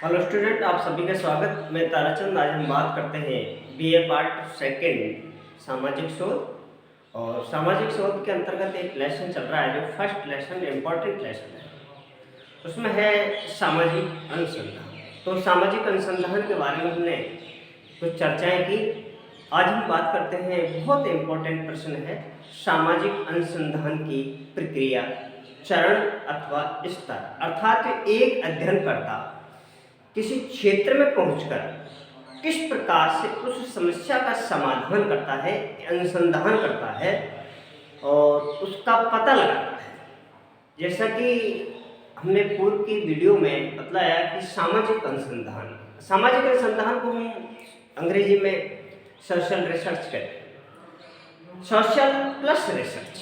Hello student, आप सभी का स्वागत। मैं ताराचंद। आज हम बात करते हैं बीए पार्ट सेकंड सामाजिक शोध। और सामाजिक शोध के अंतर्गत एक लेसन चल रहा है जो फर्स्ट लेसन इम्पोर्टेंट लेसन है, उसमें है सामाजिक अनुसंधान। तो सामाजिक अनुसंधान के बारे में हमने कुछ चर्चाएं की। आज हम बात करते हैं, बहुत इम्पोर्टेंट प्रश्न है, सामाजिक अनुसंधान की प्रक्रिया, चरण अथवा स्तर। अर्थात एक अध्ययनकर्ता किसी क्षेत्र में पहुंचकर किस प्रकार से उस समस्या का समाधान करता है, अनुसंधान करता है और उसका पता लगाता है। जैसा कि हमने पूर्व की वीडियो में बतलाया कि सामाजिक अनुसंधान को हम अंग्रेजी में सोशल रिसर्च कहते हैं। Social plus research.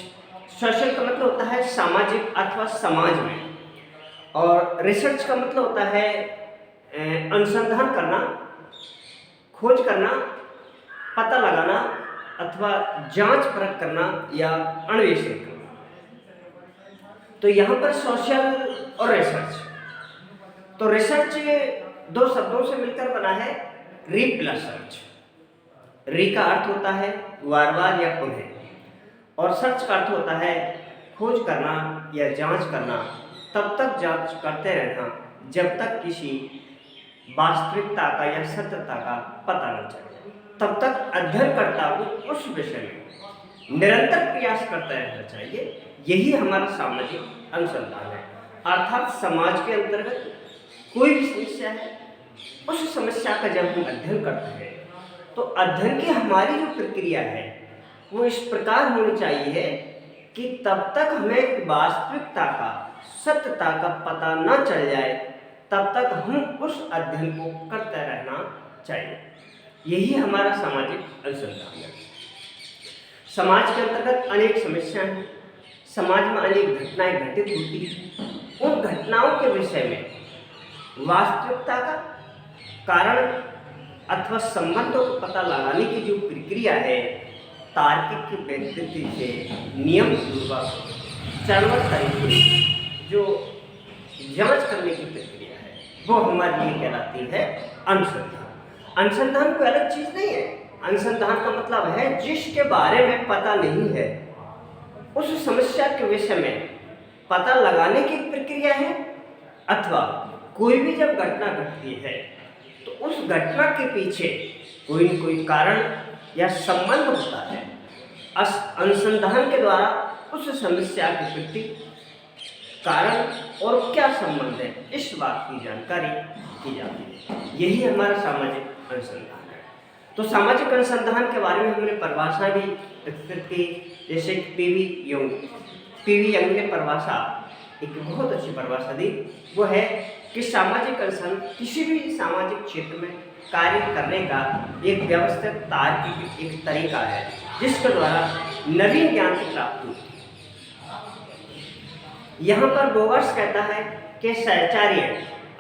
सोशल का मतलब होता है सामाजिक अथवा समाज में, और रिसर्च का मतलब होता है अनुसंधान करना, खोज करना, पता लगाना अथवा जांच परख करना या अन्वेषण करना। तो यहाँ पर सोशल और रिसर्च, तो रिसर्च दो शब्दों से मिलकर बना है, री प्लस सर्च। री का अर्थ होता है बार बार या पुनः, और सर्च का अर्थ होता है खोज करना या जांच करना, तब तक जांच करते रहना जब तक किसी वास्तविकता का या सत्यता का पता न चले। तब तक अध्ययनकर्ता को उस विषय में निरंतर प्रयास करता रहना चाहिए। यही हमारा सामाजिक अनुसंधान है। अर्थात समाज के अंतर्गत कोई भी समस्या है, उस समस्या का जब हम अध्ययन करते हैं तो अध्ययन की हमारी जो प्रक्रिया है वो इस प्रकार होनी चाहिए कि तब तक हमें वास्तविकता का, सत्यता का पता न चल जाए, तब तक हम उस अध्ययन को करते रहना चाहिए। यही हमारा सामाजिक अनुसंधान है। समाज के अंतर्गत अनेक समस्याएं हैं, समाज में अनेक घटनाएं घटित होती हैं। उन घटनाओं के विषय में वास्तविकता का, कारण अथवा संबंधों को पता लगाने की जो प्रक्रिया है, तार्किक पद्धति से नियम पूर्वक चरणबद्ध तरीके जो जांच करने की प्रक्रिया है, वो हमारे लिए कहलाती है अनुसंधान। अनुसंधान कोई अलग चीज नहीं है। अनुसंधान का मतलब है जिसके बारे में पता नहीं है, उस समस्या के विषय में पता लगाने की प्रक्रिया है। अथवा कोई भी जब घटना घटती है तो उस घटना के पीछे कोई न कोई कारण या संबंध होता है। अनुसंधान के द्वारा उस समस्या के प्रति कारण और क्या संबंध है, इस बात की जानकारी की जाती है। यही हमारा सामाजिक अनुसंधान है। तो सामाजिक अनुसंधान के बारे में हमने परिभाषा भी विकसित की, जैसे पीवी यंग ने परिभाषा, एक बहुत अच्छी परिभाषा दी। वो है कि सामाजिक अनुसंधान किसी भी सामाजिक क्षेत्र में कार्य करने का एक व्यवस्थित तार्किक एक तरीका है जिसके द्वारा नवीन ज्ञान की प्राप्ति होती है। यहाँ पर बोगस कहता है कि सहचार्य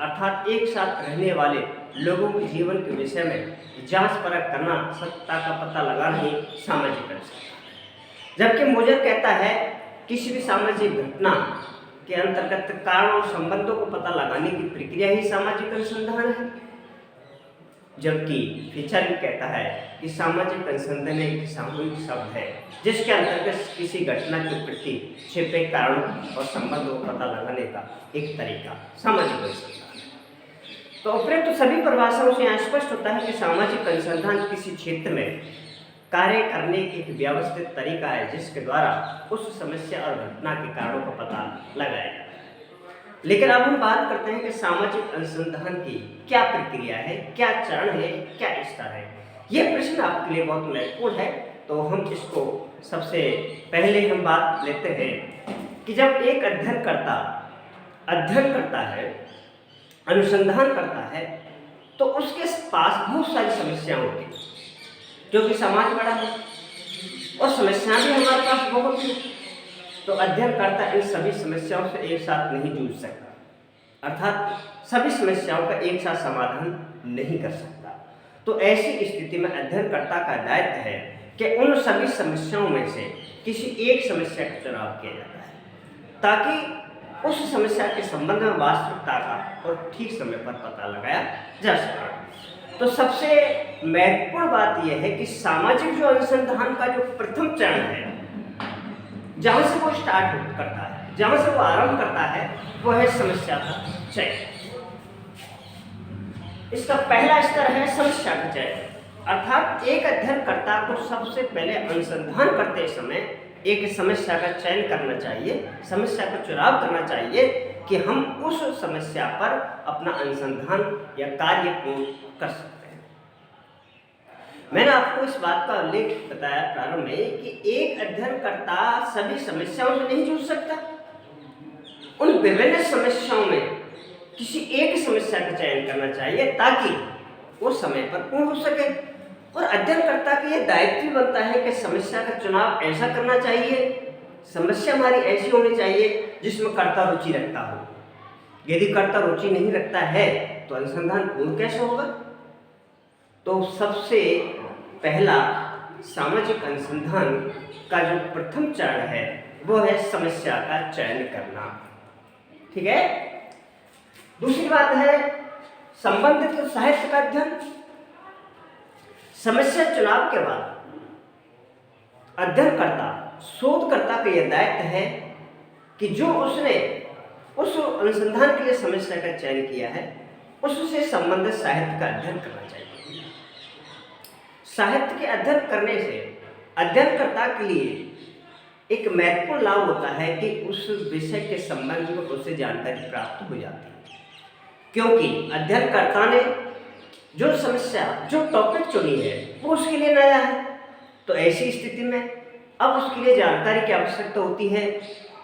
अर्थात एक साथ रहने वाले लोगों के जीवन के विषय में जांच परख करना, सत्यता का पता लगाना ही सामाजिक अनुसंधान। जबकि मोजर कहता है किसी भी सामाजिक घटना के अंतर्गत कारण और संबंधों को पता लगाने की प्रक्रिया ही सामाजिक अनुसंधान है। जबकि फिशर भी कहता है कि सामाजिक अनुसंधान एक सामूहिक शब्द है जिसके अंतर्गत किसी घटना के प्रति छिपे कारणों और संबंधों को पता लगाने का एक तरीका सामाजिक अनुसंधान है। तो उपरोक्त सभी परिभाषाओं से यहाँ स्पष्ट होता है कि सामाजिक अनुसंधान किसी क्षेत्र में कार्य करने की एक व्यवस्थित तरीका है जिसके द्वारा उस समस्या और घटना के कारणों का पता लगाया जाता है। लेकिन अब हम बात करते हैं कि सामाजिक अनुसंधान की क्या प्रक्रिया है, क्या चरण है, क्या स्तर है। यह प्रश्न आपके लिए बहुत महत्वपूर्ण है। तो हम इसको सबसे पहले हम बात लेते हैं कि जब एक अध्ययन करता है, अनुसंधान करता है, तो उसके पास बहुत सारी समस्याएं होती हैं, क्योंकि समाज बड़ा है और समस्याएं भी हमारे पास बहुत हैं। तो अध्ययनकर्ता इन सभी समस्याओं से एक साथ नहीं जूझ सकता, अर्थात सभी समस्याओं का एक साथ समाधान नहीं कर सकता। तो ऐसी स्थिति में अध्ययनकर्ता का दायित्व है कि उन सभी समस्याओं में से किसी एक समस्या का चुनाव किया जाता है, ताकि उस समस्या के संबंध में वास्तविकता का और ठीक समय पर पता लगाया जा सके। तो सबसे महत्वपूर्ण बात यह है कि सामाजिक जो अनुसंधान का जो प्रथम चरण है, जहां से वो स्टार्ट करता है, जहां से वो आरंभ करता है, वो है समस्या का चयन। इसका पहला स्तर है समस्या का चयन, अर्थात एक अध्ययनकर्ता को सबसे पहले अनुसंधान करते समय एक समस्या का चयन करना चाहिए, समस्या का चुनाव करना चाहिए कि हम उस समस्या पर अपना अनुसंधान या कार्य पूर्ण कर सकते हैं। मैंने आपको इस बात का उल्लेख बताया प्रारंभ में कि एक अध्ययनकर्ता सभी समस्याओं से नहीं जूझ सकता। उन विभिन्न समस्याओं में किसी एक समस्या का चयन करना चाहिए ताकि वो समय पर पूर्ण हो सके। और अध्ययनकर्ता का यह दायित्व बनता है कि समस्या का चुनाव ऐसा करना चाहिए, समस्या हमारी ऐसी होनी चाहिए जिसमें कर्ता रुचि रखता हो। यदि कर्ता रुचि नहीं रखता है तो अनुसंधान पूर्ण कैसे होगा? तो सबसे पहला सामाजिक अनुसंधान का जो प्रथम चरण है वो है समस्या का चयन करना। ठीक है। दूसरी बात है संबंधित साहित्य का अध्ययन। समस्या चुनाव के बाद अध्ययनकर्ता, शोधकर्ता का यह दायित्व है कि जो उसने उस अनुसंधान के लिए समस्या का चयन किया है उससे संबंधित साहित्य का अध्ययन करना चाहिए। साहित्य के अध्ययन करने से अध्ययनकर्ता के लिए एक महत्वपूर्ण लाभ होता है कि उस विषय के संबंध में उसे जानकारी प्राप्त हो जाती है, क्योंकि अध्ययनकर्ता ने जो समस्या, जो टॉपिक चुनी है वो उसके लिए नया है। तो ऐसी स्थिति में अब उसके लिए जानकारी की आवश्यकता होती है।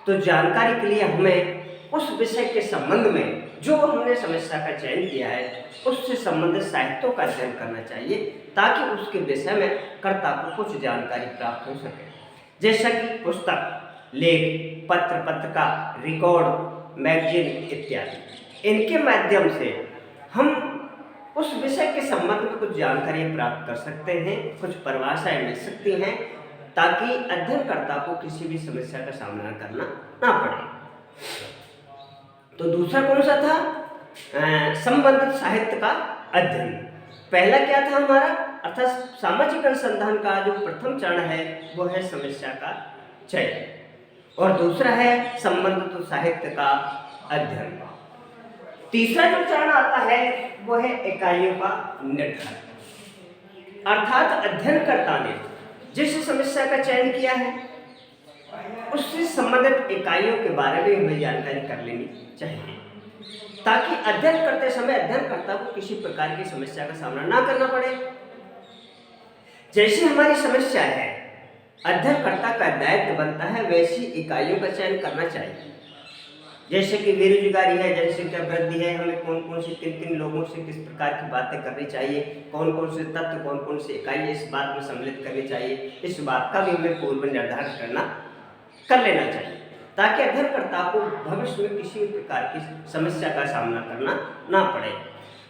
तो जानकारी के लिए हमें उस विषय के संबंध में जो हमने समस्या का चयन किया है उससे संबंधित साहित्यों का अध्ययन करना चाहिए ताकि उसके विषय में कर्ता को कुछ जानकारी प्राप्त हो सके, जैसा कि पुस्तक, लेख, पत्र, पत्रिका, रिकॉर्ड, मैगजीन इत्यादि। इनके माध्यम से हम उस विषय के संबंध में कुछ जानकारी प्राप्त कर सकते हैं, कुछ परिभाषाएं मिल सकती हैं ताकि अध्ययनकर्ता को किसी भी समस्या का सामना करना ना पड़े। तो दूसरा कौन सा था? संबंधित साहित्य का अध्ययन। पहला क्या था हमारा? अर्थात सामाजिक अनुसंधान का जो प्रथम चरण है वो है समस्या का चयन, और दूसरा है संबंधित साहित्य का अध्ययन। तीसरा जो चरण आता है वो है इकाइयों का निर्धारण, अर्थात अध्ययनकर्ता ने जिस समस्या का चयन किया है उससे संबंधित इकाइयों के बारे में हमें जानकारी कर लेनी चाहिए ताकि अध्ययन करते समय अध्ययनकर्ता को किसी प्रकार की समस्या का सामना ना करना पड़े। जैसी हमारी समस्या है, अध्ययनकर्ता का दायित्व बनता है वैसी इकाइयों का चयन करना चाहिए। जैसे कि बेरोजगारी है, जनसंख्या वृद्धि है, हमें कौन कौन से किन लोगों से किस प्रकार की बातें करनी चाहिए, कौन कौन से तत्व, कौन कौन से इकाई इस बात में सम्मिलित करनी चाहिए, इस बात का भी हमें पूर्व निर्धारण कर लेना चाहिए ताकि अध्ययनकर्ता को भविष्य में किसी भी प्रकार की समस्या का सामना करना ना पड़े।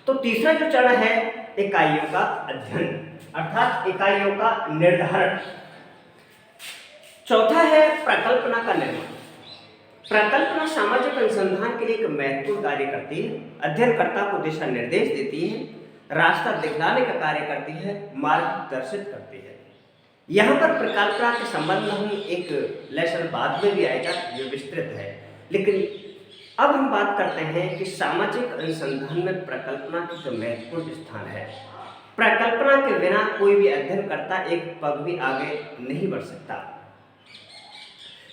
तो तीसरा जो चरण है इकाइयों का अध्ययन, अर्थात इकाइयों का निर्धारण। चौथा है प्रकल्पना का निर्माण। प्रकल्पना सामाजिक अनुसंधान के लिए एक महत्वपूर्ण कार्य करती है, अध्ययनकर्ता को दिशा निर्देश देती है, रास्ता दिखलाने का कार्य करती है, मार्गदर्शित करती है। यहाँ पर प्रकल्पना के संबंध में हम एक लेसन बाद में भी आएगा जो विस्तृत है, लेकिन अब हम बात करते हैं कि सामाजिक अनुसंधान में प्रकल्पना का जो महत्वपूर्ण स्थान है। प्रकल्पना के बिना कोई भी अध्ययनकर्ता एक पग भी आगे नहीं बढ़ सकता।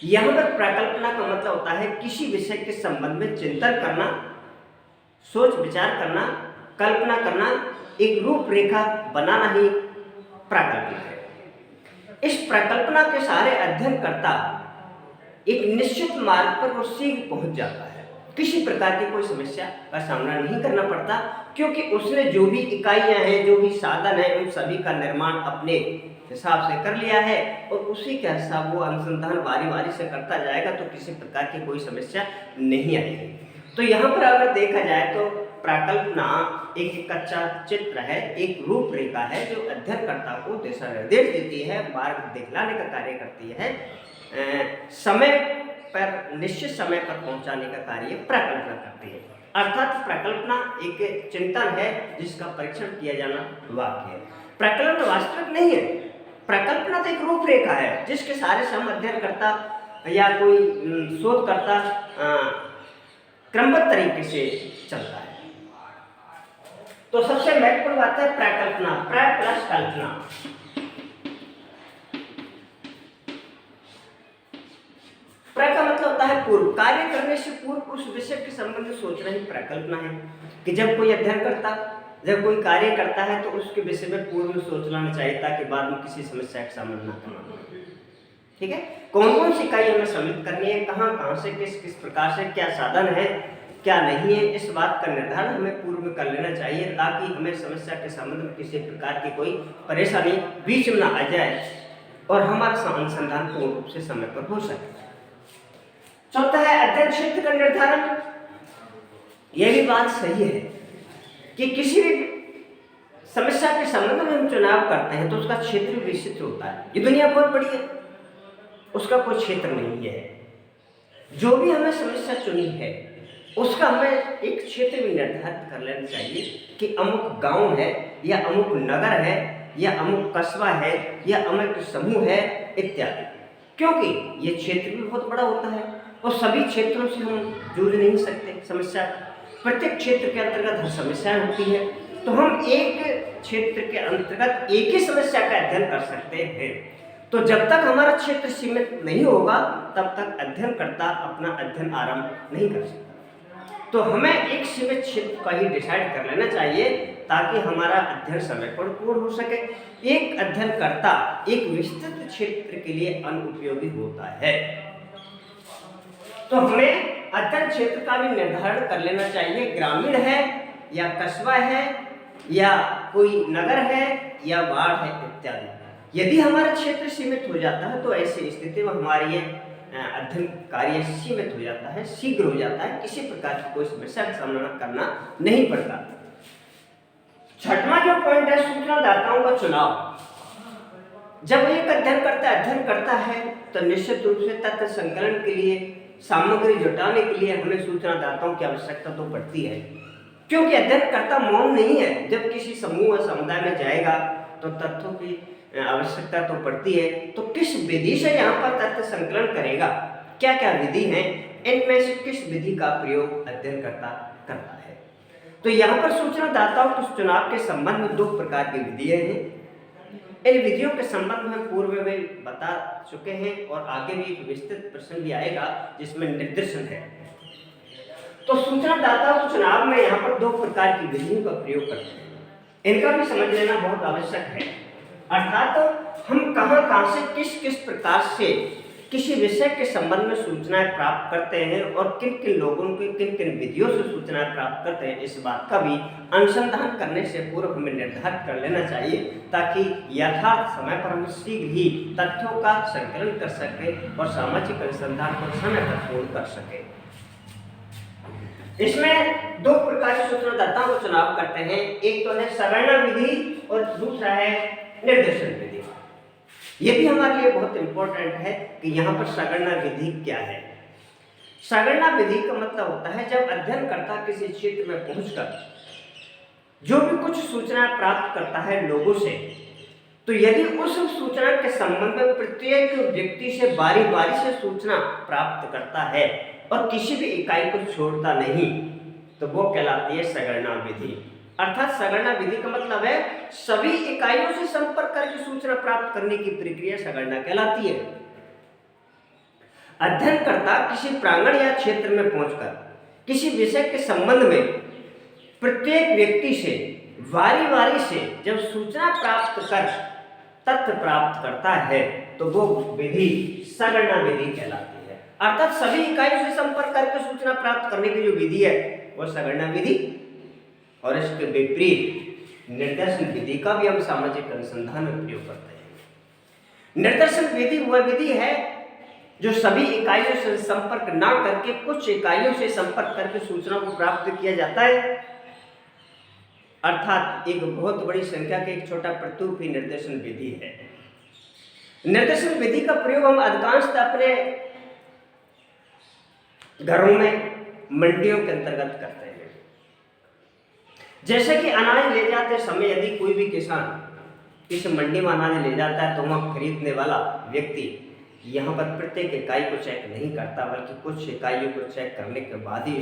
यहाँ पर प्रकल्पना का मतलब होता है किसी विषय के संबंध में चिंतन करना, सोच विचार करना, कल्पना करना, एक रूपरेखा बनाना ही प्रकल्पना है। इस प्रकल्पना के सहारे अध्ययनकर्ता एक निश्चित मार्ग पर वो शीघ्र पहुंच जाता है, किसी प्रकार की कोई समस्या का सामना नहीं करना पड़ता, क्योंकि उसने जो भी इकाइयां हैं, जो भी साधन है, उन सभी का निर्माण अपने हिसाब से कर लिया है और उसी के हिसाब वो अनुसंधान बारी बारी से करता जाएगा तो किसी प्रकार की कोई समस्या नहीं आएगी। तो यहाँ पर अगर देखा जाए तो प्रकल्पना एक कच्चा चित्र है, एक रूपरेखा है जो अध्ययनकर्ता को दिशा निर्देश देती है, मार्ग दिखलाने का कार्य करती है, समय पर निश्चित समय पर पहुंचाने का कार्य प्रकल्पना करती है। अर्थात प्रकल्पना एक चिंतन है जिसका परीक्षण किया जाना वाक्य है। प्रकल्पना वास्तविक नहीं है, प्रकल्पना तो एक रूपरेखा है जिसके सारे से हम अध्ययनकर्ता या कोई शोधकर्ता क्रमबद्ध तरीके से चलता है। तो सबसे महत्वपूर्ण बात है प्रकल्पना, प्र प्लस कल्पना। प्र का मतलब होता है पूर्व, कार्य करने से पूर्व उस विषय के संबंध में सोचना ही प्रकल्पना है। कि जब कोई अध्ययन करता, जब कोई कार्य करता है तो उसके विषय में पूर्व में सोच लेना चाहिए ताकि बाद में किसी समस्या का सामना न करना पड़े। ठीक है, कौन कौन सी इकाई हमें सम्मिलित करनी है, कहाँ से किस किस प्रकार से, क्या साधन है क्या नहीं है, इस बात का निर्धारण हमें पूर्व में कर लेना चाहिए ताकि हमें समस्या के संबंध में किसी प्रकार की कोई परेशानी बीच में ना आ जाए और हमारा अनुसंधान पूर्ण रूप से समय पर हो सके। चौथा है अध्ययन क्षेत्र का निर्धारण। यह भी बात सही है कि किसी भी समस्या के संबंध में हम चुनाव करते हैं तो उसका क्षेत्र विस्तृत होता है। ये दुनिया बहुत बड़ी है, उसका कोई क्षेत्र नहीं है। जो भी हमने समस्या चुनी है उसका हमें एक क्षेत्र भी निर्धारित कर लेना चाहिए कि अमुक गांव है या अमुक नगर है या अमुक कस्बा है या अमुक समूह है इत्यादि। क्योंकि ये क्षेत्र भी बहुत बड़ा होता है और सभी क्षेत्रों से हम जूझ नहीं सकते। समस्या प्रत्येक क्षेत्र के अंतर्गत हर समस्या होती है, तो हम एक क्षेत्र के अंतर्गत एक ही समस्या का अध्ययन कर सकते हैं। तो जब तक हमारा क्षेत्र सीमित नहीं होगा तब तक अध्ययनकर्ता अपना अध्ययन आरंभ नहीं कर सकता। तो हमें एक सीमित क्षेत्र का ही डिसाइड कर लेना चाहिए ताकि हमारा अध्ययन समय पर पूर्ण हो सके। एक अध्ययनकर्ता एक विस्तृत क्षेत्र के लिए अनुपयोगी होता है। तो हमें अध्ययन क्षेत्र का भी निर्धारण कर लेना चाहिए, ग्रामीण है या कस्बा है या कोई नगर है या वार्ड है इत्यादि। यदि हमारा क्षेत्र सीमित हो जाता है तो ऐसी स्थिति में हमारी अध्ययन कार्य सीमित हो जाता है, शीघ्र हो जाता है, किसी प्रकार की कोई समस्या का सामना करना नहीं पड़ता। छठवां जो पॉइंट है सूचनादाताओं का चुनाव। जब एक अध्ययनकर्ता अध्ययन करता है तो निश्चित रूप से तथ्य संकलन के लिए, सामग्री जुटाने के लिए हमें सूचनादाताओं की आवश्यकता तो पड़ती है, क्योंकि अध्ययनकर्ता मौन नहीं है। जब किसी समूह या समुदाय में जाएगा तो तथ्यों की आवश्यकता तो पड़ती है। तो किस विधि से यहाँ पर तथ्य संकलन करेगा, क्या क्या विधि है, इनमें से किस विधि का प्रयोग अध्ययनकर्ता करता है। तो यहाँ पर सूचनादाताओं के चुनाव के संबंध में दो प्रकार की विधियां हैं। इन विधियों के संबंध में पूर्व में बता चुके हैं और आगे भी एक विस्तृत प्रश्न भी आएगा जिसमें निर्देशन है। तो सूचनादाताओं के चुनाव में यहाँ पर दो प्रकार की विधियों का प्रयोग करते हैं, इनका भी समझ लेना बहुत आवश्यक है। अर्थात तो हम कहाँ से किस किस प्रकार से किसी विषय के संबंध में सूचनाएं प्राप्त करते हैं और किन किन लोगों के किन किन विधियों से सूचनाएं प्राप्त करते हैं, इस बात का भी अनुसंधान करने से पूर्व हमें निर्धारित कर लेना चाहिए ताकि यथार्थ समय पर हम शीघ्र ही तथ्यों का संकलन कर सकें और सामाजिक अनुसंधान को समय पर पूर्ण कर सकें। इसमें दो प्रकार के सूचनादाताओं का चुनाव करते हैं, एक तो है सगणना विधि और दूसरा है निर्देशन विधि। ये भी हमारे लिए बहुत इंपॉर्टेंट है कि यहाँ पर सगणना विधि क्या है। सगणना विधि का मतलब होता है जब अध्ययनकर्ता किसी क्षेत्र में पहुंचकर जो भी कुछ सूचना प्राप्त करता है लोगों से, तो यदि उस सूचना के संबंध में प्रत्येक व्यक्ति से बारी बारी से सूचना प्राप्त करता है और किसी भी इकाई को छोड़ता नहीं, तो वो कहलाती है सगणना विधि। अर्थात सगणना विधि का मतलब है सभी इकाइयों से संपर्क करके सूचना प्राप्त करने की प्रक्रिया सगणना कहलाती है। अध्ययनकर्ता किसी प्रांगण या क्षेत्र में पहुंचकर किसी विषय के संबंध में प्रत्येक व्यक्ति से बारी बारी से जब सूचना प्राप्त कर तथ्य प्राप्त करता है तो वो विधि सगणना विधि कहलाती है। अर्थात सभी इकाइयों से संपर्क करके सूचना प्राप्त करने की जो विधि है वो सगणना विधि, और इसके विपरीत निर्देशन विधि का भी हम सामाजिक अनुसंधान में प्रयोग करते हैं। निर्देशन विधि वह विधि है जो सभी इकाइयों से संपर्क ना करके कुछ इकाइयों से संपर्क करके सूचना को प्राप्त किया जाता है। अर्थात एक बहुत बड़ी संख्या के एक छोटा प्रतिरूप ही निर्देशन विधि है। निर्देशन विधि का प्रयोग हम अधिकांशतः अपने घरों में, मंडियों के अंतर्गत करते हैं। जैसे कि अनाज ले जाते समय यदि कोई भी किसान इस मंडी में अनाज ले जाता है तो वहाँ खरीदने वाला व्यक्ति यहाँ पर प्रत्येक इकाई को चेक नहीं करता, बल्कि कुछ इकाइयों को चेक करने के बाद ही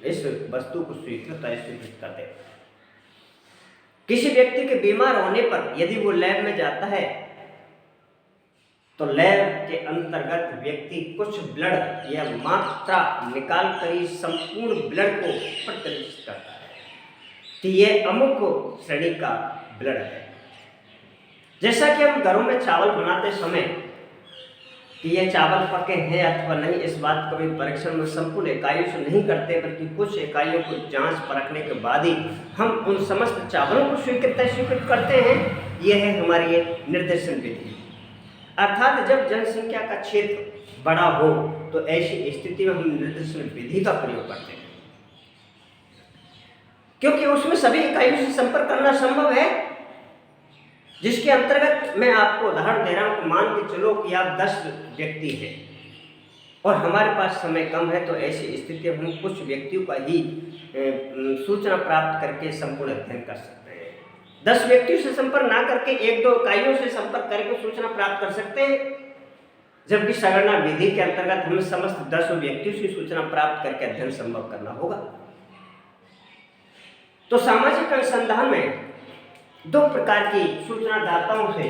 इस वस्तु को स्वीकृत करते हैं। किसी व्यक्ति के बीमार होने पर यदि वो लैब में जाता है तो लैब के अंतर्गत व्यक्ति कुछ ब्लड या मात्रा निकाल कर ही संपूर्ण ब्लड को प्रदर्शित करता है कि ये अमुक श्रेणी का ब्लड है। जैसा कि हम घरों में चावल बनाते समय कि ये चावल पके हैं अथवा नहीं, इस बात का भी परीक्षण में संपूर्ण इकाइयों से नहीं करते, बल्कि कुछ इकाइयों को जांच परखने के बाद ही हम उन समस्त चावलों को स्वीकृत करते हैं। यह है हमारी निर्देशन विधि। अर्थात जब जनसंख्या का क्षेत्र बड़ा हो तो ऐसी स्थिति में हम निर्देशन विधि का प्रयोग करते हैं, क्योंकि उसमें सभी इकाइयों से संपर्क करना संभव है। जिसके अंतर्गत मैं आपको उदाहरण दे रहा हूं कि मान के चलो कि आप 10 व्यक्ति हैं और हमारे पास समय कम है, तो ऐसी स्थिति में हम कुछ व्यक्तियों का ही सूचना प्राप्त करके संपूर्ण अध्ययन कर सकते हैं। 10 व्यक्तियों से संपर्क ना करके 1-2 इकाइयों से संपर्क करके सूचना प्राप्त कर सकते हैं, जबकि संगणना विधि के अंतर्गत हमें समस्त 10 व्यक्तियों से सूचना प्राप्त करके अध्ययन संभव करना होगा। तो सामाजिक अनुसंधान में 2 प्रकार की सूचनादाताओं से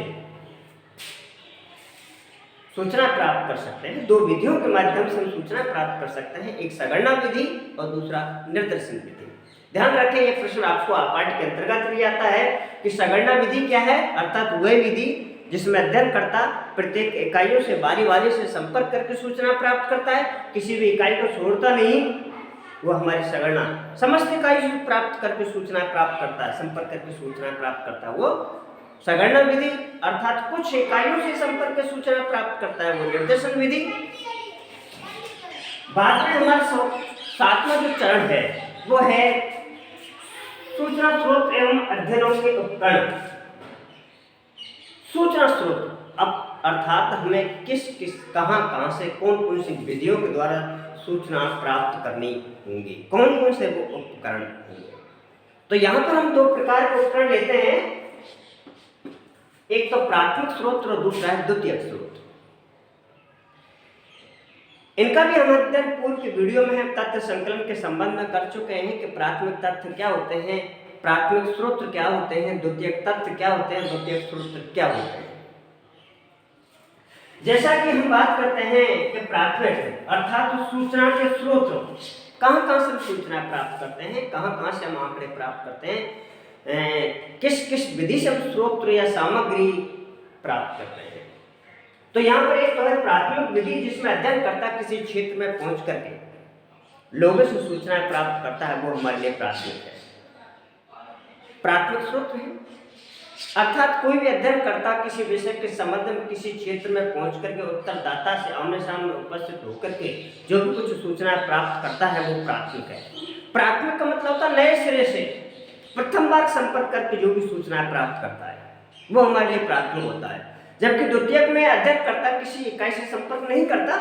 सूचना प्राप्त कर सकते हैं। 2 विधियों के माध्यम से हम सूचना प्राप्त कर सकते हैं, एक संगणना विधि और दूसरा निर्देशन विधि। ध्यान रखें, यह प्रश्न आपको पाठ के अंतर्गत भी आता है कि संगणना विधि क्या है, अर्थात वह विधि जिसमें अध्ययनकर्ता प्रत्येक इकाइयों से बारी से संपर्क करके सूचना प्राप्त करता है, किसी भी इकाई को छोड़ता नहीं। वो हमारी संगणना समस्त इकाई से प्राप्त करके सूचना प्राप्त करता है, संपर्क करके सूचना प्राप्त करता है, वो संगणना विधि। अर्थात कुछ इकाइयों से संपर्क कर सूचना प्राप्त करता है, वो निर्देशन विधि। बाद में हमारा 7वां जो चरण है वो है सूचना स्रोत एवं अध्ययनों के उपकरण। सूचना स्रोत अब अर्थात हमें कहां से कौन सी विधियों के द्वारा सूचना प्राप्त करनी होंगी, कौन से वो उपकरण होंगे। तो यहाँ पर हम 2 प्रकार के उपकरण लेते हैं, एक तो प्राथमिक स्रोत और दूसरा है द्वितीयक स्रोत। इनका भी हम अध्ययन पूर्व की वीडियो में हम तथ्य संकलन के संबंध में कर चुके हैं कि प्राथमिक तथ्य क्या होते हैं, प्राथमिक स्रोत क्या होते हैं, द्वितीयक तथ्य क्या होते हैं, द्वितीयक स्रोत क्या होते हैं। जैसा कि हम बात करते हैं कि प्राथमिक अर्थात सूचना के स्रोत कहां से सूचना प्राप्त करते हैं, कहां से हम आंकड़े प्राप्त करते हैं, किस विधि से हम स्रोत या सामग्री प्राप्त करते हैं। तो यहाँ पर एक तो है प्राथमिक विधि जिसमें अध्ययनकर्ता किसी क्षेत्र में पहुंच करके लोगों से सूचना प्राप्त करता है, वो हमारे लिए प्राथमिक है, प्राथमिक स्रोत है। अर्थात कोई भी अध्ययनकर्ता किसी विषय के संबंध में किसी क्षेत्र में पहुंच करके उत्तरदाता से आमने सामने उपस्थित होकर के जो भी कुछ सूचना प्राप्त करता है वो प्राथमिक है। प्राथमिक का मतलब होता है नए सिरे से प्रथम बार संपर्क करके जो भी सूचना प्राप्त करता है वो हमारे लिए प्राथमिक होता है। जबकि द्वितीयक में अध्ययनकर्ता किसी इकाई से संपर्क नहीं करता,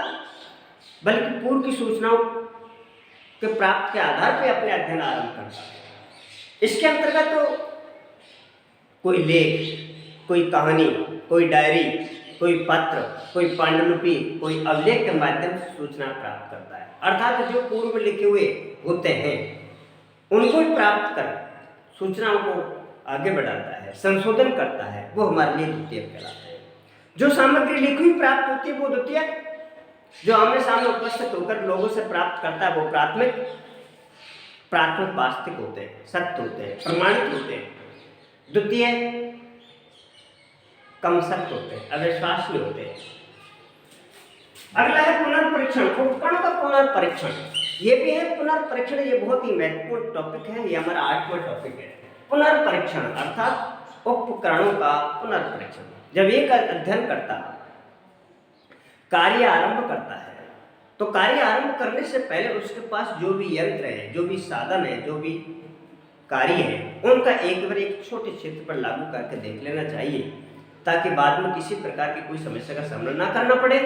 बल्कि पूर्व की सूचनाओं के प्राप्त के आधार पर अपने अध्ययन आरंभ करता है। इसके अंतर्गत तो कोई लेख, कोई कहानी, कोई डायरी, कोई पत्र, कोई पांडुलिपि, कोई अभिलेख के माध्यम से सूचना प्राप्त करता है। अर्थात जो पूर्व लिखे हुए होते हैं उनको ही प्राप्त कर सूचनाओं को आगे बढ़ाता है, संशोधन करता है, वो हमारे लिए द्वितीयक कहलाता है। जो सामग्री लिखी हुई प्राप्त होती है वो द्वितीयक, जो आमने सामने उपस्थित होकर लोगों से प्राप्त करता है वो प्राथमिक। प्राथमिक वास्तविक होते हैं, सत्य होते हैं, प्रमाणित होते हैं। द्वितीय कम सत्य होते हैं, अविश्वसनीय होते हैं। अगला है पुनर्परीक्षण, उपकरणों का पुनर्परीक्षण। ये भी है पुनर्परीक्षण, ये बहुत ही महत्वपूर्ण टॉपिक है, ये हमारा 8वां टॉपिक है। पुनर्परीक्षण अर्थात उपकरणों का पुनर्परीक्षण। जब एक अध्ययन करता कार्य आरंभ करता है तो कार्य आरंभ करने से पहले उसके पास जो भी यंत्र है, जो भी साधन है, जो भी कार्य है, उनका एक बार एक छोटे क्षेत्र पर लागू करके देख लेना चाहिए, ताकि बाद में किसी प्रकार की कोई समस्या का सामना ना करना पड़े।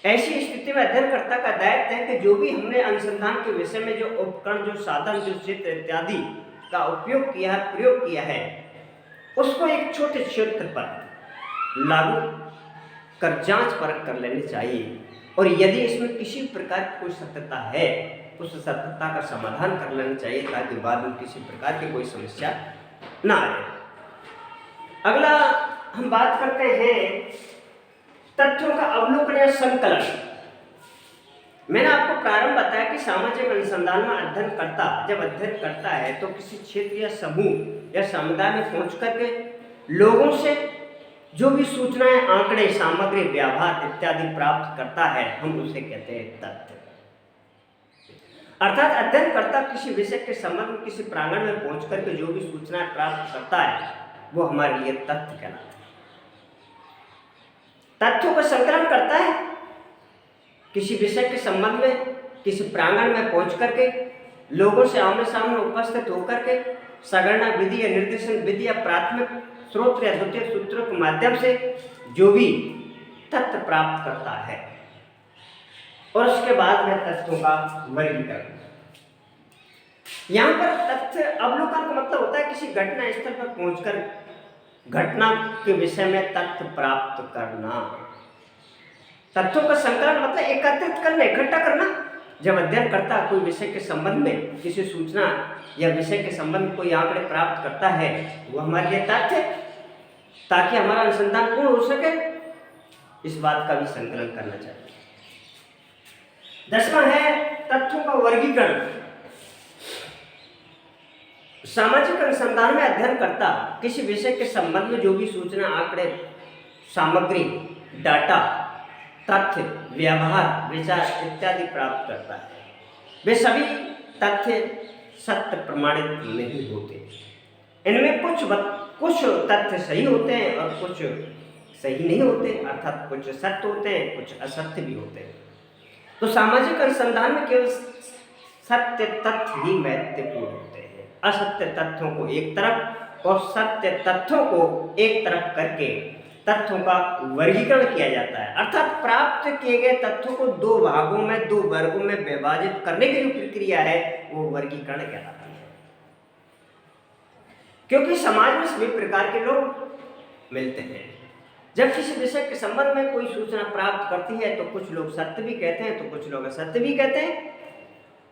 ऐसी स्थिति में अध्ययनकर्ता का दायित्व है कि जो भी हमने अनुसंधान के विषय में जो उपकरण, जो साधन, जो क्षेत्र इत्यादि का उपयोग किया है, प्रयोग किया है, उसको एक छोटे क्षेत्र पर लागू कर जांच परख कर लेनी चाहिए, और यदि इसमें किसी प्रकार की कोई सत्यता है उस सत्यता का समाधान कर लेना चाहिए, ताकि बाद में किसी प्रकार की कोई समस्या ना आए। अगला हम बात करते हैं तथ्यों का अवलोकन या संकलन। मैंने आपको प्रारंभ बताया कि सामाजिक अनुसंधान में अध्ययनकर्ता जब अध्ययन करता है तो किसी क्षेत्र या समूह या समुदाय में पहुंच करके लोगों से जो भी सूचनाएं, आंकड़े, सामग्री, व्यवहार इत्यादि प्राप्त करता है, हम उसे कहते हैं तथ्य। अर्थात अध्ययनकर्ता किसी विषय के संबंध में किसी प्रांगण में पहुंच करके जो भी सूचनाएं प्राप्त करता है वो हमारे लिए तथ्य कहलाता है। तथ्यों का संकलन करता है किसी विषय के संबंध में किसी प्रांगण में पहुंच करके लोगों से आमने सामने उपस्थित होकर के संगणना विधि या निर्देशन विधि या प्राथमिक स्रोत या द्वितीय सूत्रों के माध्यम से जो भी तथ्य प्राप्त करता है, और उसके बाद में तथ्यों का वर्गीकरण। यहाँ पर तथ्य अवलोकन का मतलब होता है किसी घटना स्थल पर पहुंचकर घटना के विषय में तथ्य प्राप्त करना। तथ्यों का संकलन मतलब एकत्रित करना, इकट्ठा करना। जब अध्ययन करता कोई विषय के संबंध में किसी सूचना या विषय के संबंध में कोई आंकड़े प्राप्त करता है, वो हमारे लिए तथ्य, ताकि हमारा अनुसंधान पूर्ण हो सके, इस बात का भी संकलन करना चाहिए। 10वां है तथ्यों का वर्गीकरण। सामाजिक अनुसंधान में अध्ययनकर्ता किसी विषय के संबंध में जो भी सूचना, आंकड़े, सामग्री, डाटा, तथ्य, व्यवहार, विचार इत्यादि प्राप्त करता है, वे सभी तथ्य सत्य प्रमाणित नहीं होते। इनमें कुछ तथ्य सही होते हैं और कुछ सही नहीं होते, अर्थात कुछ सत्य होते हैं, कुछ असत्य भी होते हैं। तो सामाजिक अनुसंधान में केवल सत्य तथ्य ही महत्वपूर्ण होते हैं। असत्य तथ्यों को एक तरफ और सत्य तथ्यों को एक तरफ करके तथ्यों का वर्गीकरण किया जाता है। अर्थात प्राप्त किए गए तथ्यों को दो भागों में, दो वर्गों में विभाजित करने की जो प्रक्रिया है वो वर्गीकरण कहलाती है। क्योंकि समाज में सभी प्रकार के लोग मिलते हैं। जब किसी विषय के संबंध में कोई सूचना प्राप्त करती है तो कुछ लोग सत्य भी कहते हैं तो कुछ लोग असत्य भी कहते हैं।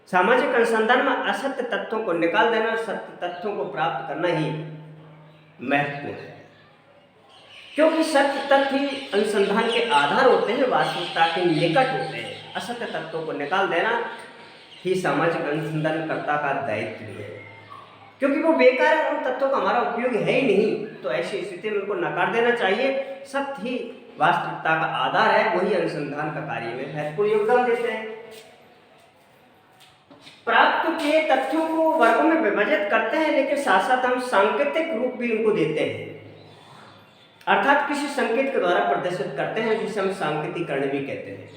सामाजिक अनुसंधान में असत्य तथ्यों को निकाल देना और सत्य तथ्यों को प्राप्त करना ही महत्वपूर्ण है, क्योंकि सत्य तथ्य ही अनुसंधान के आधार होते हैं, वास्तविकता के निकट होते हैं। असत्य तथ्यों को निकाल देना ही सामाजिक अनुसंधानकर्ता का दायित्व है, क्योंकि वो बेकार है, उन तथ्यों का हमारा उपयोग है ही नहीं। तो ऐसी स्थिति में उनको नकार देना चाहिए। सत्य ही वास्तविकता का आधार है, वही अनुसंधान का कार्य में महत्वपूर्ण योगदान देते हैं। प्राप्त किए तथ्यों को वर्गों में विभाजित करते हैं, लेकिन साथ साथ हम सांकेतिक रूप भी उनको देते हैं, अर्थात किसी संकेत के द्वारा प्रदर्शित करते हैं, जिसे हम सांकेतिकरण भी कहते हैं।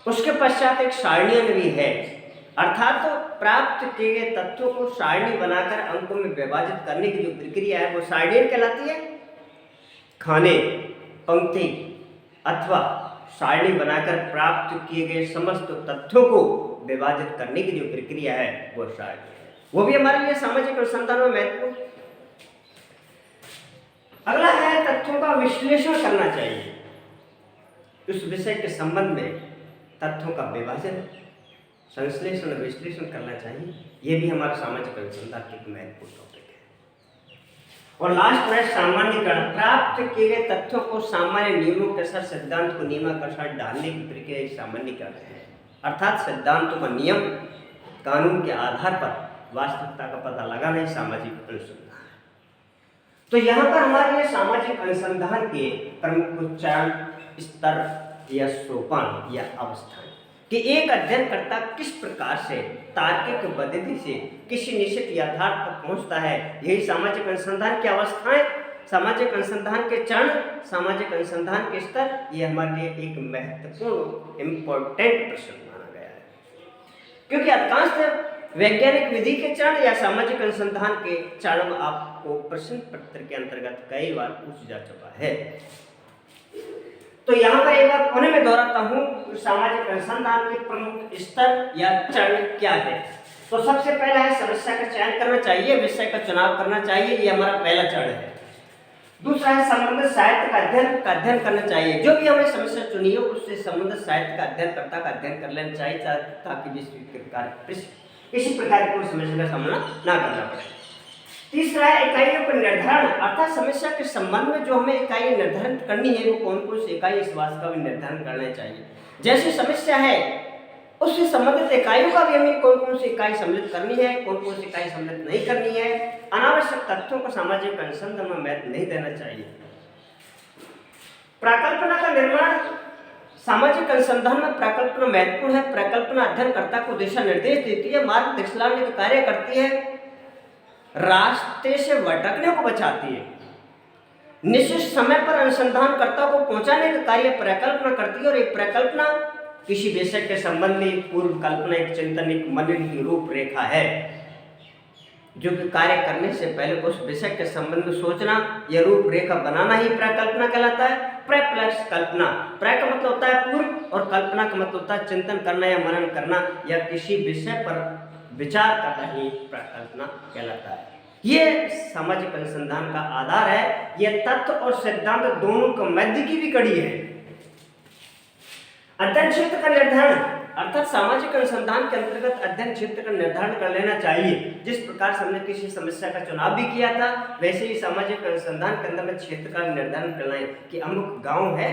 उसके पश्चात एक सारणीयन भी है, अर्थात तो प्राप्त किए गए तथ्यों को सारणी बनाकर अंकों में विभाजित करने की जो प्रक्रिया है वो सारणीयन कहलाती है। खाने, पंक्ति अथवा सारणी बनाकर प्राप्त किए गए समस्त तथ्यों को विभाजित करने की जो प्रक्रिया है वो सारणी है। वो भी हमारे लिए सामाजिक अनुसंधान में महत्वपूर्ण। अगला है तथ्यों का विश्लेषण करना चाहिए। उस विषय के संबंध में तथ्यों का विभाजन, संश्लेषण, विश्लेषण करना चाहिए। ये भी हमारा सामाजिक अनुसंधान की एक महत्वपूर्ण टॉपिक है। और लास्ट में सामान्यीकरण। प्राप्त किए गए तथ्यों को सामान्य नियमों के साथ सिद्धांत को नियमानुसार डालने की प्रक्रिया सामान्यीकरण है, अर्थात सिद्धांतों का नियम कानून के आधार पर वास्तविकता का पता लगाना ही सामाजिक अनुसंधान है। तो यहाँ पर हमारे लिए सामाजिक अनुसंधान के प्रमुख चरण, स्तर या सोपान या अवस्थाएं कि एक अध्ययनकर्ता किस प्रकार से तार्किक पद्धति से किसी निश्चित यथार्थ तक पहुंचता है, यही सामाजिक अनुसंधान की अवस्थाएं, सामाजिक अनुसंधान के चरण, सामाजिक अनुसंधान के स्तर, ये हमारे लिए एक महत्वपूर्ण इम्पोर्टेंट प्रश्न माना गया है। क्योंकि अधिकांश वैज्ञानिक विधि के चरण या सामाजिक अनुसंधान के चरण आपको प्रश्न पत्र के अंतर्गत कई बार पूछ जा चुका है। तो यहाँ पर एक बार पुनः मैं दोहराता हूँ, सामाजिक अनुसंधान के प्रमुख स्तर या चरण क्या है। तो सबसे पहला है समस्या का चयन करना चाहिए, विषय का चुनाव करना चाहिए, ये हमारा पहला चरण है। दूसरा है संबंधित साहित्य का अध्ययन करना चाहिए, जो भी हमने समस्या चुनी है उससे संबंधित साहित्य का अध्ययनकर्ता का अध्ययन कर लेना चाहिए, ताकि किसी प्रकार की कोई समस्या का सामना ना करना पड़े। तीसरा है इकाइयों का निर्धारण, अर्थात समस्या के संबंध में जो हमें इकाई निर्धारित करनी है वो कौन कौन सी इकाई, इस बात का भी निर्धारण करना चाहिए। जैसी समस्या है उससे संबंधित इकाइयों का भी हमें कौन कौन सी इकाई सम्मिलित करनी है, कौन कौन सी इकाई सम्मिलित नहीं करनी है। अनावश्यक तथ्यों को सामाजिक अनुसंधान में महत्व नहीं देना चाहिए। प्रकल्पना का निर्माण, सामाजिक अनुसंधान में प्रकल्पना महत्वपूर्ण है। प्रकल्पना अध्ययनकर्ता को दिशा निर्देश देती है, मार्ग दिखलाने का कार्य करती है, रास्ते से भटकने को बचाती है, निश्चित समय पर अनुसंधानकर्ता को पहुंचाने का कार्य प्रकल्पना करती है। और एक प्रकल्पना किसी विषय के संबंध में पूर्व कल्पना, एक चिंतन, एक मनन की रूपरेखा है, जो कि कार्य करने से पहले उस विषय के संबंध में सोचना या रूपरेखा बनाना ही प्रकल्पना कहलाता है। प्रे प्लस कल्पना, प्रे का मतलब होता है पूर्व और कल्पना का मतलब होता है चिंतन करना या मनन करना या किसी विषय पर विचार करना ही प्रकल्पना कहलाता है। ये सामाजिक अनुसंधान का आधार है। यह तत्व और सिद्धांत दोनों का मध्य की भी कड़ी है। अध्ययन क्षेत्र का निर्धारण, अर्थात सामाजिक अनुसंधान के अंतर्गत अध्ययन क्षेत्र का निर्धारण कर लेना चाहिए। जिस प्रकार से हमने किसी समस्या का चुनाव भी किया था, वैसे ही सामाजिक अनुसंधान के अंदर में क्षेत्र का निर्धारण करना है कि अमुक गांव है,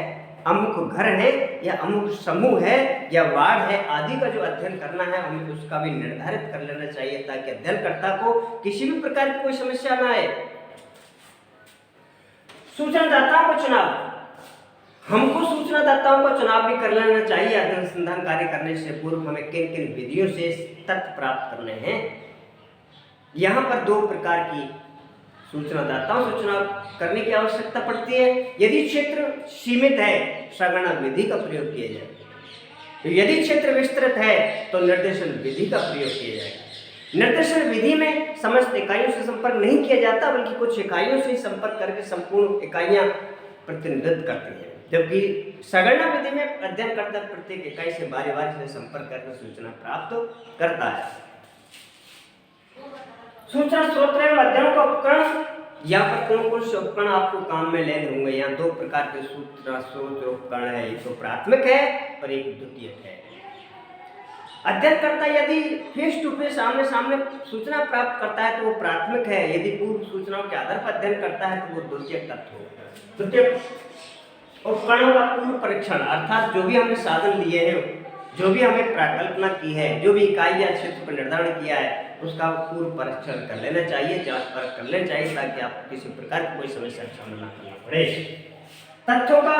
अमुक घर है या अमुक समूह है या वार्ड है आदि का जो अध्ययन करना है हमें उसका भी निर्धारित कर लेना चाहिए, ताकि अध्ययनकर्ता को किसी भी प्रकार की कोई समस्या ना आए। सूचनादाताओं का चुनाव, हमको सूचनादाताओं का चुनाव भी कर लेना चाहिए। अध्ययन अनुसंधान कार्य करने से पूर्व हमें किन किन विधियों से तथ्य प्राप्त करने हैं। यहाँ पर दो प्रकार की सूचनादाताओं से चुनाव करने की आवश्यकता पड़ती है। यदि क्षेत्र सीमित है, सगणना विधि का प्रयोग किया जाए। यदि क्षेत्र विस्तृत है तो निर्देशन विधि का प्रयोग किया जाएगा। निर्देशन विधि में समस्त इकाइयों से संपर्क नहीं किया जाता, बल्कि कुछ इकाइयों से संपर्क करके संपूर्ण इकाइयां प्रतिनिधित्व करती हैं, जबकि सगणना विधि में अध्ययनकर्ता प्रत्येक इकाई से बारी बारी से संपर्क करके सूचना प्राप्त करता है। सूचना स्रोत एवं अध्ययन का उपकरण, यहाँ पर कौन कौन से उपकरण आपको काम में लेने होंगे। यहाँ दो प्रकार के सूचना स्रोत उपकरण है, एक तो प्राथमिक है और एक द्वितीयक है। अध्ययनकर्ता यदि फेस टू फेस आमने सामने सूचना प्राप्त करता है तो वो प्राथमिक है, यदि पूर्व सूचनाओं के आधार पर अध्ययन करता है तो वो द्वितीयक तत्व होगा। द्वितीयक उपकरणों का पूर्व परीक्षण, अर्थात जो भी हमने साधन लिए हैं, जो भी हमें प्रकल्पना की है, जो भी इकाई या क्षेत्र पर निर्धारण किया है, उसका पूर्व परीक्षण कर लेना चाहिए, जांच परख कर लेना चाहिए, ताकि आपको किसी प्रकार की कोई समस्या का सामना करना पड़े। तथ्यों का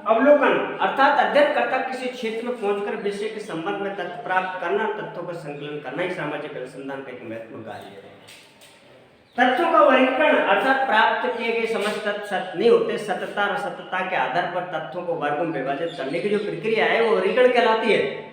अवलोकन, अर्थात अध्ययनकर्ता किसी क्षेत्र में पहुंचकर विषय के संबंध में तथ्य प्राप्त करना, तथ्यों का संकलन करना ही सामाजिक अनुसंधान का एक महत्वपूर्ण कार्य है। तथ्यों का वर्गीकरण, अर्थात प्राप्त किए गए समस्त तथ्य सत्य नहीं होते, सत्यता और असत्यता के आधार पर तथ्यों को वर्गों में विभाजित करने की जो प्रक्रिया है वो वर्गीकरण कहलाती है।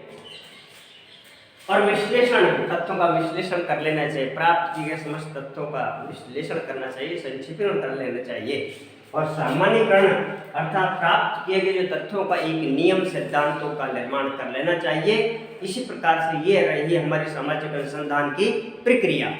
और विश्लेषण, तथ्यों का विश्लेषण कर लेना चाहिए, प्राप्त किए गए समस्त तथ्यों का विश्लेषण करना चाहिए, संक्षिप्त कर लेना चाहिए। और सामान्यीकरण, अर्थात प्राप्त किए गए जो तथ्यों का एक नियम सिद्धांतों का निर्माण कर लेना चाहिए। इसी प्रकार से ये रही हमारी सामाजिक अनुसंधान की प्रक्रिया।